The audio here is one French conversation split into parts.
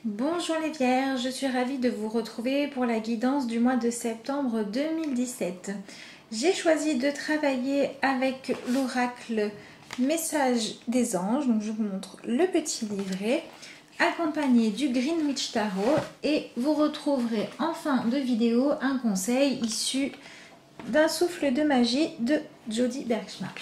Bonjour les Vierges, je suis ravie de vous retrouver pour la guidance du mois de septembre 2017. J'ai choisi de travailler avec l'oracle Message des anges, donc je vous montre le petit livret, accompagné du Greenwich Tarot, et vous retrouverez en fin de vidéo un conseil issu d'un souffle de magie de Jody Bergschmar.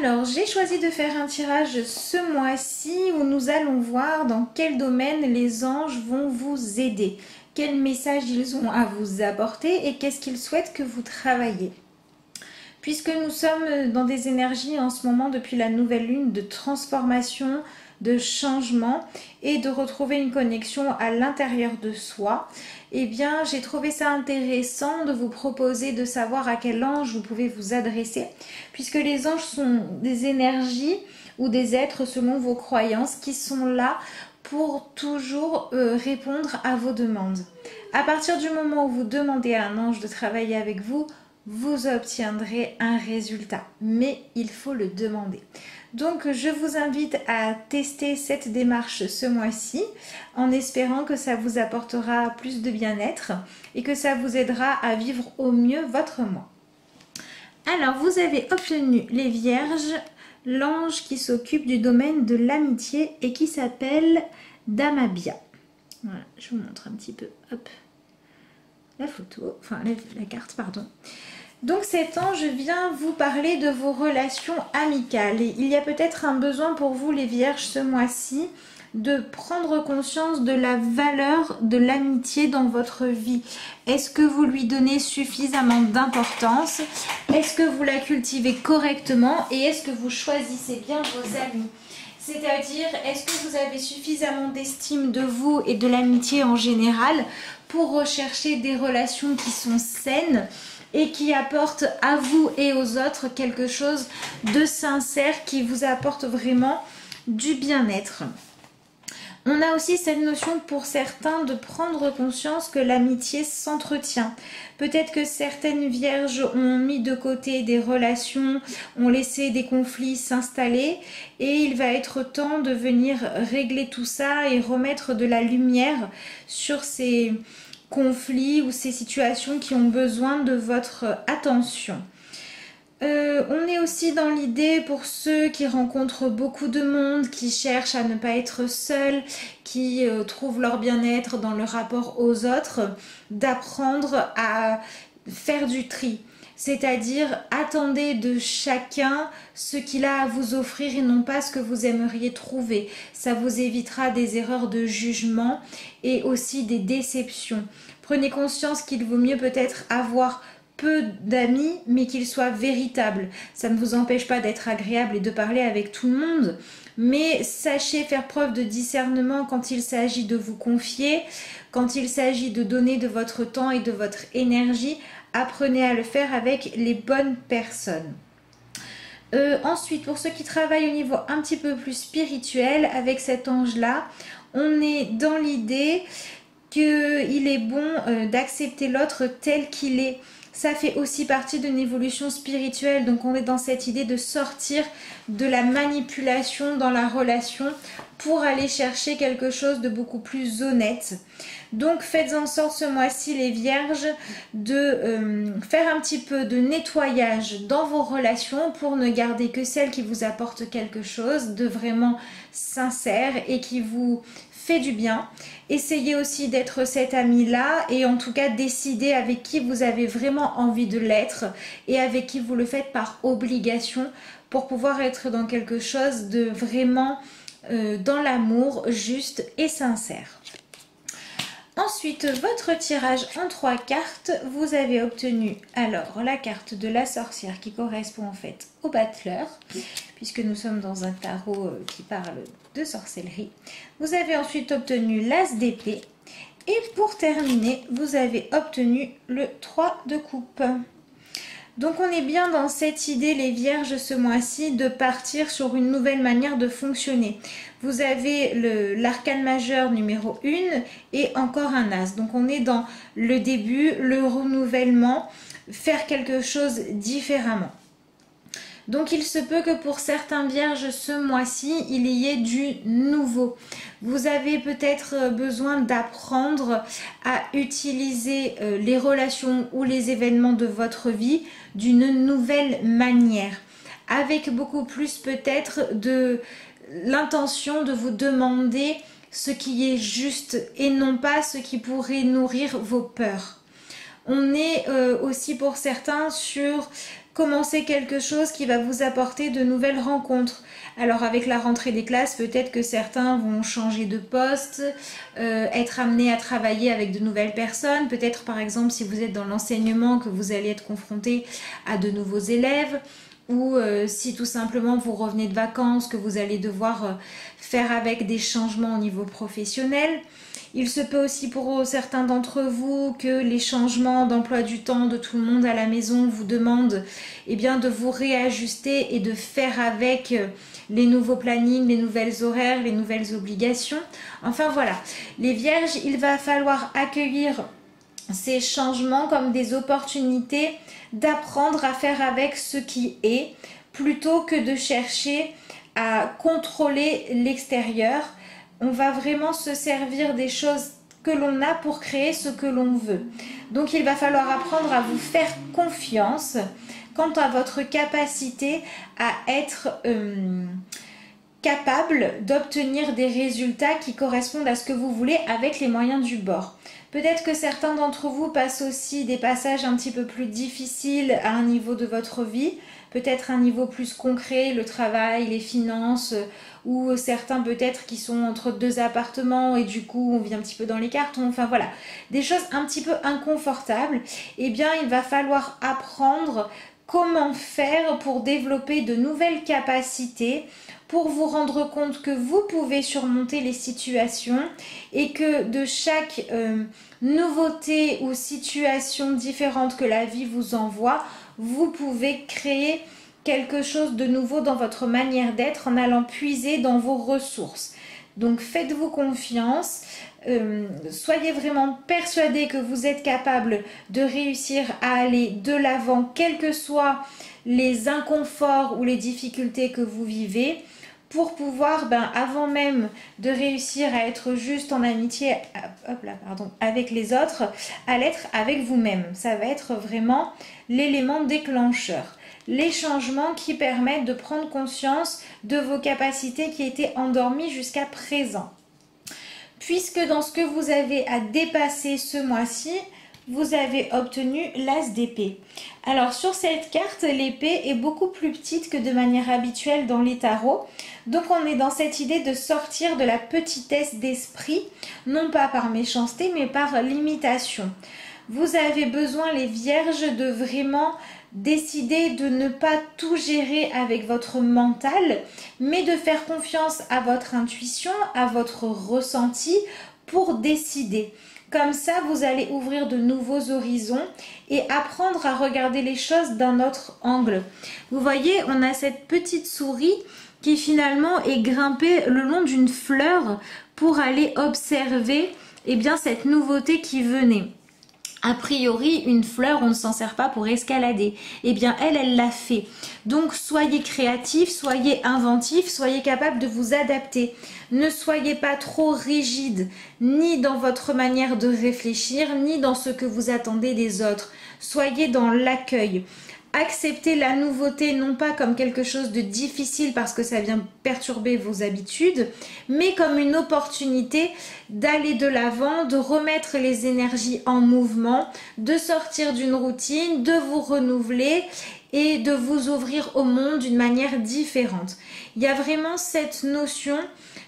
Alors, j'ai choisi de faire un tirage ce mois-ci où nous allons voir dans quel domaine les anges vont vous aider, quel message ils ont à vous apporter et qu'est-ce qu'ils souhaitent que vous travailliez. Puisque nous sommes dans des énergies en ce moment depuis la nouvelle lune de transformation, de changement et de retrouver une connexion à l'intérieur de soi, eh bien j'ai trouvé ça intéressant de vous proposer de savoir à quel ange vous pouvez vous adresser, puisque les anges sont des énergies ou des êtres selon vos croyances qui sont là pour toujours répondre à vos demandes. À partir du moment où vous demandez à un ange de travailler avec vous, vous obtiendrez un résultat, mais il faut le demander. Donc je vous invite à tester cette démarche ce mois-ci en espérant que ça vous apportera plus de bien-être et que ça vous aidera à vivre au mieux votre mois. Alors vous avez obtenu les Vierges, l'ange qui s'occupe du domaine de l'amitié et qui s'appelle Damabia. Voilà, je vous montre un petit peu, hop, la photo, enfin la carte, pardon. Donc cet ange vient vous parler de vos relations amicales. Et il y a peut-être un besoin pour vous les Vierges ce mois-ci de prendre conscience de la valeur de l'amitié dans votre vie. Est-ce que vous lui donnez suffisamment d'importance? Est-ce que vous la cultivez correctement? Et est-ce que vous choisissez bien vos amis? C'est-à-dire, est-ce que vous avez suffisamment d'estime de vous et de l'amitié en général pour rechercher des relations qui sont saines et qui apportent à vous et aux autres quelque chose de sincère qui vous apporte vraiment du bien-être? On a aussi cette notion pour certains de prendre conscience que l'amitié s'entretient. Peut-être que certaines vierges ont mis de côté des relations, ont laissé des conflits s'installer et il va être temps de venir régler tout ça et remettre de la lumière sur ces conflits ou ces situations qui ont besoin de votre attention. On est aussi dans l'idée pour ceux qui rencontrent beaucoup de monde, qui cherchent à ne pas être seuls, qui trouvent leur bien-être dans le rapport aux autres, d'apprendre à faire du tri. C'est-à-dire, attendez de chacun ce qu'il a à vous offrir et non pas ce que vous aimeriez trouver. Ça vous évitera des erreurs de jugement et aussi des déceptions. Prenez conscience qu'il vaut mieux peut-être avoir peu d'amis, mais qu'ils soient véritables. Ça ne vous empêche pas d'être agréable et de parler avec tout le monde, mais sachez faire preuve de discernement quand il s'agit de vous confier, quand il s'agit de donner de votre temps et de votre énergie. Apprenez à le faire avec les bonnes personnes. Ensuite, pour ceux qui travaillent au niveau un petit peu plus spirituel, avec cet ange-là, on est dans l'idée qu'il est bon d'accepter l'autre tel qu'il est. Ça fait aussi partie d'une évolution spirituelle, donc on est dans cette idée de sortir de la manipulation dans la relation pour aller chercher quelque chose de beaucoup plus honnête. Donc faites en sorte ce mois-ci les Vierges de faire un petit peu de nettoyage dans vos relations pour ne garder que celles qui vous apportent quelque chose de vraiment sincère et qui vous fait du bien. Essayez aussi d'être cet ami-là et en tout cas décidez avec qui vous avez vraiment envie de l'être et avec qui vous le faites par obligation pour pouvoir être dans quelque chose de vraiment dans l'amour juste et sincère. Ensuite, votre tirage en 3 cartes, vous avez obtenu alors la carte de la sorcière qui correspond en fait au battleur, puisque nous sommes dans un tarot qui parle de sorcellerie. Vous avez ensuite obtenu l'as d'épée et pour terminer, vous avez obtenu le 3 de coupe. Donc on est bien dans cette idée les Vierges ce mois-ci de partir sur une nouvelle manière de fonctionner. Vous avez l'arcane majeur numéro 1 et encore un as. Donc on est dans le début, le renouvellement, faire quelque chose différemment. Donc il se peut que pour certains vierges ce mois-ci, il y ait du nouveau. Vous avez peut-être besoin d'apprendre à utiliser les relations ou les événements de votre vie d'une nouvelle manière, avec beaucoup plus peut-être de l'intention de vous demander ce qui est juste et non pas ce qui pourrait nourrir vos peurs. On est aussi pour certains sur commencer quelque chose qui va vous apporter de nouvelles rencontres. Alors avec la rentrée des classes, peut-être que certains vont changer de poste, être amenés à travailler avec de nouvelles personnes. Peut-être par exemple si vous êtes dans l'enseignement que vous allez être confronté à de nouveaux élèves. Ou si tout simplement vous revenez de vacances, que vous allez devoir faire avec des changements au niveau professionnel. Il se peut aussi pour certains d'entre vous que les changements d'emploi du temps de tout le monde à la maison vous demandent bien, de vous réajuster et de faire avec les nouveaux plannings, les nouvelles horaires, les nouvelles obligations. Enfin voilà, les vierges, il va falloir accueillir ces changements comme des opportunités d'apprendre à faire avec ce qui est, plutôt que de chercher à contrôler l'extérieur. On va vraiment se servir des choses que l'on a pour créer ce que l'on veut. Donc il va falloir apprendre à vous faire confiance quant à votre capacité à être capable d'obtenir des résultats qui correspondent à ce que vous voulez avec les moyens du bord. Peut-être que certains d'entre vous passent aussi des passages un petit peu plus difficiles à un niveau de votre vie, peut-être un niveau plus concret, le travail, les finances, ou certains peut-être qui sont entre deux appartements et du coup on vit un petit peu dans les cartons, enfin voilà, des choses un petit peu inconfortables. Eh bien il va falloir apprendre comment faire pour développer de nouvelles capacités, pour vous rendre compte que vous pouvez surmonter les situations et que de chaque nouveauté ou situation différente que la vie vous envoie, vous pouvez créer quelque chose de nouveau dans votre manière d'être en allant puiser dans vos ressources. Donc faites-vous confiance, soyez vraiment persuadés que vous êtes capable de réussir à aller de l'avant, quels que soient les inconforts ou les difficultés que vous vivez, pour pouvoir, avant même de réussir à être juste en amitié avec les autres, à l'être avec vous-même. Ça va être vraiment l'élément déclencheur. Les changements qui permettent de prendre conscience de vos capacités qui étaient endormies jusqu'à présent. Puisque dans ce que vous avez à dépasser ce mois-ci, vous avez obtenu l'as d'épée. Alors sur cette carte, l'épée est beaucoup plus petite que de manière habituelle dans les tarots. Donc on est dans cette idée de sortir de la petitesse d'esprit, non pas par méchanceté, mais par limitation. Vous avez besoin, les vierges, de vraiment décider de ne pas tout gérer avec votre mental, mais de faire confiance à votre intuition, à votre ressenti pour décider. Comme ça, vous allez ouvrir de nouveaux horizons et apprendre à regarder les choses d'un autre angle. Vous voyez, on a cette petite souris qui finalement est grimpée le long d'une fleur pour aller observer cette nouveauté qui venait. A priori, une fleur, on ne s'en sert pas pour escalader. Eh bien, elle l'a fait. Donc, soyez créatifs, soyez inventifs, soyez capables de vous adapter. Ne soyez pas trop rigide, ni dans votre manière de réfléchir, ni dans ce que vous attendez des autres. Soyez dans l'accueil. Acceptez la nouveauté non pas comme quelque chose de difficile parce que ça vient perturber vos habitudes, mais comme une opportunité d'aller de l'avant, de remettre les énergies en mouvement, de sortir d'une routine, de vous renouveler et de vous ouvrir au monde d'une manière différente. Il y a vraiment cette notion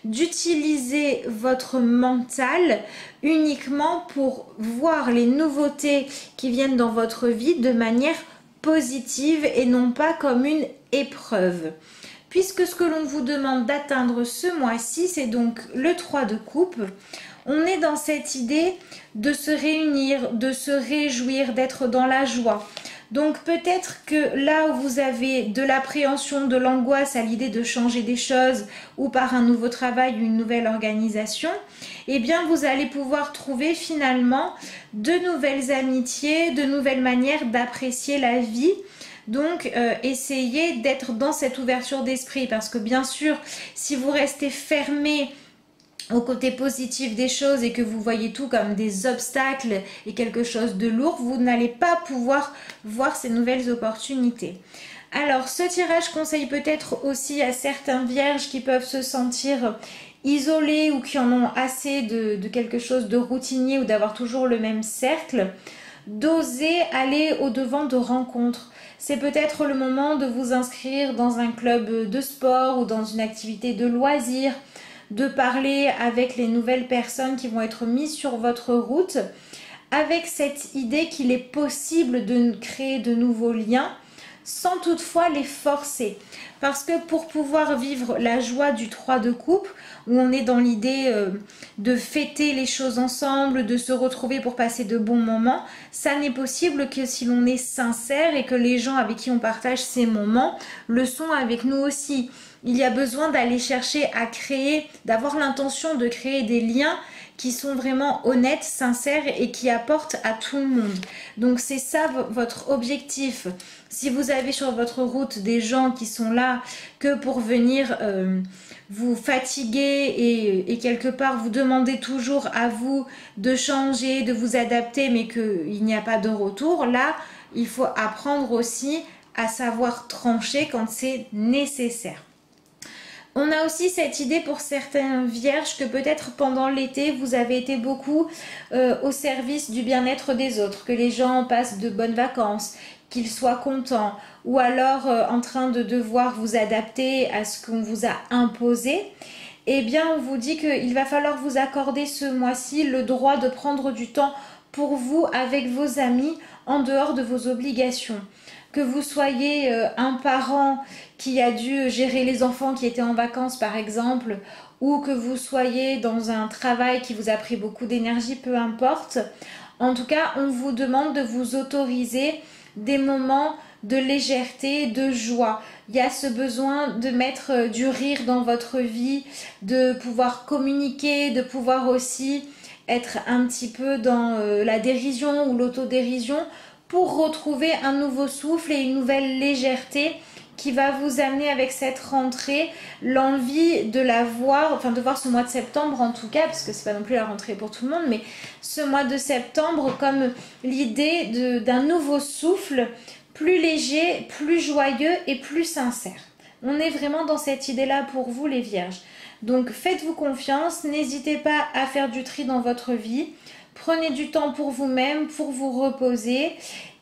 d'utiliser votre mental uniquement pour voir les nouveautés qui viennent dans votre vie de manière positive et non pas comme une épreuve. Puisque ce que l'on vous demande d'atteindre ce mois-ci, c'est donc le 3 de coupe, on est dans cette idée de se réunir, de se réjouir, d'être dans la joie. Donc peut-être que là où vous avez de l'appréhension, de l'angoisse à l'idée de changer des choses ou par un nouveau travail ou une nouvelle organisation, eh bien vous allez pouvoir trouver finalement de nouvelles amitiés, de nouvelles manières d'apprécier la vie Donc, essayez d'être dans cette ouverture d'esprit parce que bien sûr, si vous restez fermé au côté positif des choses et que vous voyez tout comme des obstacles et quelque chose de lourd, vous n'allez pas pouvoir voir ces nouvelles opportunités. Alors, ce tirage conseille peut-être aussi à certains vierges qui peuvent se sentir isolés ou qui en ont assez de quelque chose de routinier ou d'avoir toujours le même cercle, d'oser aller au-devant de rencontres. C'est peut-être le moment de vous inscrire dans un club de sport ou dans une activité de loisir, de parler avec les nouvelles personnes qui vont être mises sur votre route, avec cette idée qu'il est possible de créer de nouveaux liens, sans toutefois les forcer. Parce que pour pouvoir vivre la joie du 3 de coupe, où on est dans l'idée de fêter les choses ensemble, de se retrouver pour passer de bons moments, ça n'est possible que si l'on est sincère et que les gens avec qui on partage ces moments le sont avec nous aussi. Il y a besoin d'aller chercher à créer, d'avoir l'intention de créer des liens qui sont vraiment honnêtes, sincères et qui apportent à tout le monde. Donc c'est ça votre objectif. Si vous avez sur votre route des gens qui sont là que pour venir vous fatiguer et quelque part vous demander toujours à vous de changer, de vous adapter, mais qu'il n'y a pas de retour, là il faut apprendre aussi à savoir trancher quand c'est nécessaire. On a aussi cette idée pour certains vierges que peut-être pendant l'été, vous avez été beaucoup au service du bien-être des autres, que les gens passent de bonnes vacances, qu'ils soient contents, ou alors en train de devoir vous adapter à ce qu'on vous a imposé. Eh bien, on vous dit qu'il va falloir vous accorder ce mois-ci le droit de prendre du temps pour vous avec vos amis en dehors de vos obligations. Que vous soyez un parent qui a dû gérer les enfants qui étaient en vacances par exemple, ou que vous soyez dans un travail qui vous a pris beaucoup d'énergie, peu importe. En tout cas, on vous demande de vous autoriser des moments de légèreté, de joie. Il y a ce besoin de mettre du rire dans votre vie, de pouvoir communiquer, de pouvoir aussi être un petit peu dans la dérision ou l'autodérision, pour retrouver un nouveau souffle et une nouvelle légèreté qui va vous amener avec cette rentrée l'envie de la voir, enfin de voir ce mois de septembre en tout cas, parce que c'est pas non plus la rentrée pour tout le monde, mais ce mois de septembre comme l'idée d'un nouveau souffle plus léger, plus joyeux et plus sincère. On est vraiment dans cette idée-là pour vous les vierges. Donc faites-vous confiance, n'hésitez pas à faire du tri dans votre vie. Prenez du temps pour vous-même, pour vous reposer.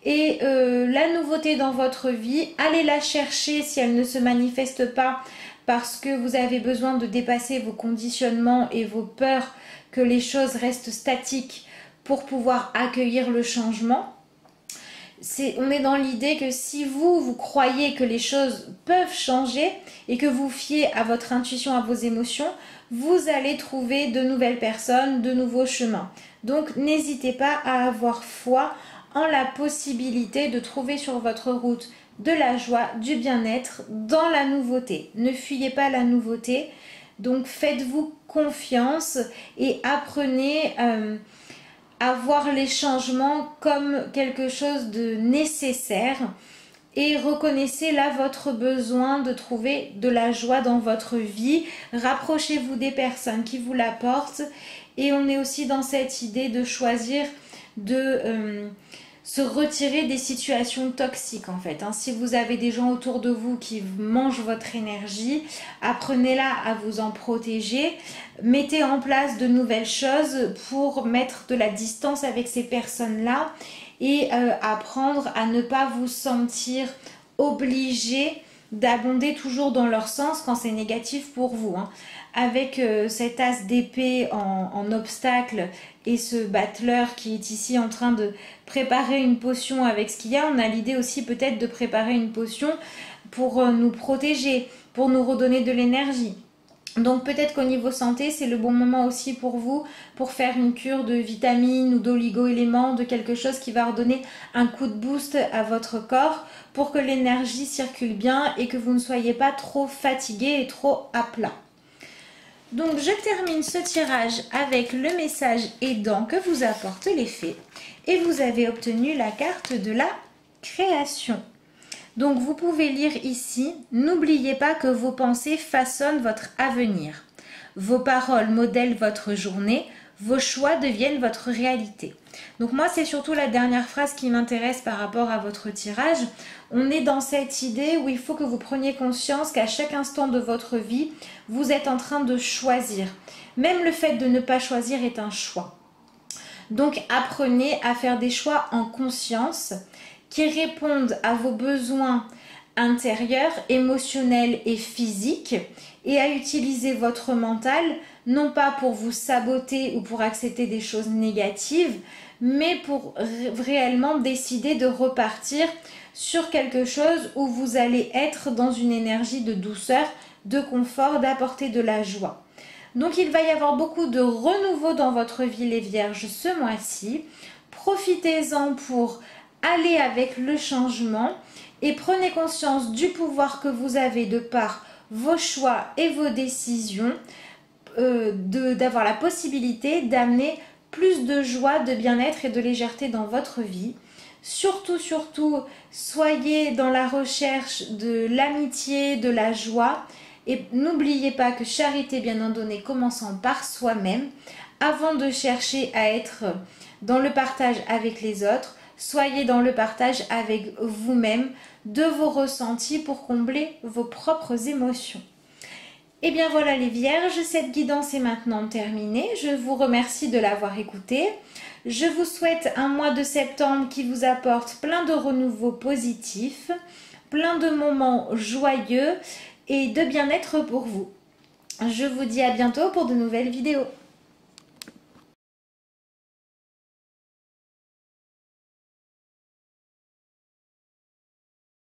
Et la nouveauté dans votre vie, allez la chercher si elle ne se manifeste pas parce que vous avez besoin de dépasser vos conditionnements et vos peurs que les choses restent statiques pour pouvoir accueillir le changement. On est dans l'idée que si vous croyez que les choses peuvent changer et que vous fiez à votre intuition, à vos émotions, vous allez trouver de nouvelles personnes, de nouveaux chemins. Donc n'hésitez pas à avoir foi en la possibilité de trouver sur votre route de la joie, du bien-être dans la nouveauté. Ne fuyez pas la nouveauté, donc faites-vous confiance et apprenez à voir les changements comme quelque chose de nécessaire et reconnaissez là votre besoin de trouver de la joie dans votre vie. Rapprochez-vous des personnes qui vous l'apportent et on est aussi dans cette idée de choisir de se retirer des situations toxiques en fait. Si vous avez des gens autour de vous qui mangent votre énergie, apprenez-là à vous en protéger. Mettez en place de nouvelles choses pour mettre de la distance avec ces personnes-là et apprendre à ne pas vous sentir obligé d'abonder toujours dans leur sens quand c'est négatif pour vous. Avec cet as d'épée en obstacle et ce battleur qui est ici en train de préparer une potion avec ce qu'il y a, on a l'idée aussi peut-être de préparer une potion pour nous protéger, pour nous redonner de l'énergie. Donc peut-être qu'au niveau santé, c'est le bon moment aussi pour vous pour faire une cure de vitamines ou d'oligo-éléments, de quelque chose qui va redonner un coup de boost à votre corps pour que l'énergie circule bien et que vous ne soyez pas trop fatigué et trop à plat. Donc je termine ce tirage avec le message aidant que vous apportent les fées et vous avez obtenu la carte de la création. Donc vous pouvez lire ici, n'oubliez pas que vos pensées façonnent votre avenir. Vos paroles modèlent votre journée, vos choix deviennent votre réalité. Donc moi, c'est surtout la dernière phrase qui m'intéresse par rapport à votre tirage. On est dans cette idée où il faut que vous preniez conscience qu'à chaque instant de votre vie, vous êtes en train de choisir. Même le fait de ne pas choisir est un choix. Donc apprenez à faire des choix en conscience qui répondent à vos besoins intérieurs, émotionnels et physiques et à utiliser votre mental non pas pour vous saboter ou pour accepter des choses négatives, mais pour réellement décider de repartir sur quelque chose où vous allez être dans une énergie de douceur, de confort, d'apporter de la joie. Donc il va y avoir beaucoup de renouveau dans votre vie les Vierges ce mois-ci. Profitez-en pour aller avec le changement et prenez conscience du pouvoir que vous avez de par vos choix et vos décisions, d'avoir la possibilité d'amener plus de joie, de bien-être et de légèreté dans votre vie. Surtout, soyez dans la recherche de l'amitié, de la joie. Et n'oubliez pas que charité bien en donner commençant par soi-même. Avant de chercher à être dans le partage avec les autres, soyez dans le partage avec vous-même de vos ressentis pour combler vos propres émotions. Et bien voilà les Vierges, cette guidance est maintenant terminée. Je vous remercie de l'avoir écoutée. Je vous souhaite un mois de septembre qui vous apporte plein de renouveau positifs, plein de moments joyeux et de bien-être pour vous. Je vous dis à bientôt pour de nouvelles vidéos.